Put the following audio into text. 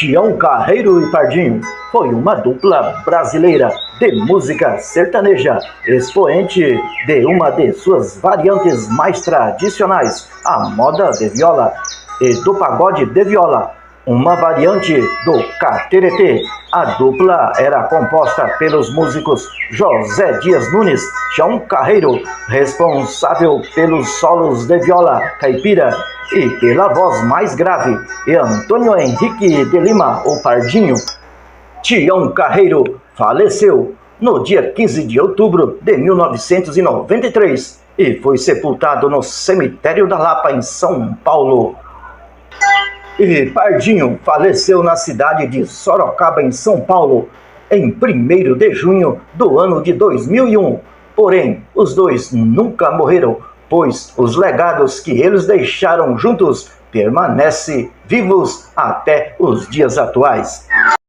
Tião Carreiro e Pardinho foi uma dupla brasileira de música sertaneja, expoente de uma de suas variantes mais tradicionais, a moda de viola, e do pagode de viola, uma variante do cateretê. A dupla era composta pelos músicos José Dias Nunes, Tião Carreiro, responsável pelos solos de viola caipira e pela voz mais grave, e Antônio Henrique de Lima, o Pardinho. Tião Carreiro faleceu no dia 15 de outubro de 1993 e foi sepultado no cemitério da Lapa, em São Paulo. E Pardinho faleceu na cidade de Sorocaba, em São Paulo, em 1º de junho do ano de 2001. Porém, os dois nunca morreram, pois os legados que eles deixaram juntos permanecem vivos até os dias atuais.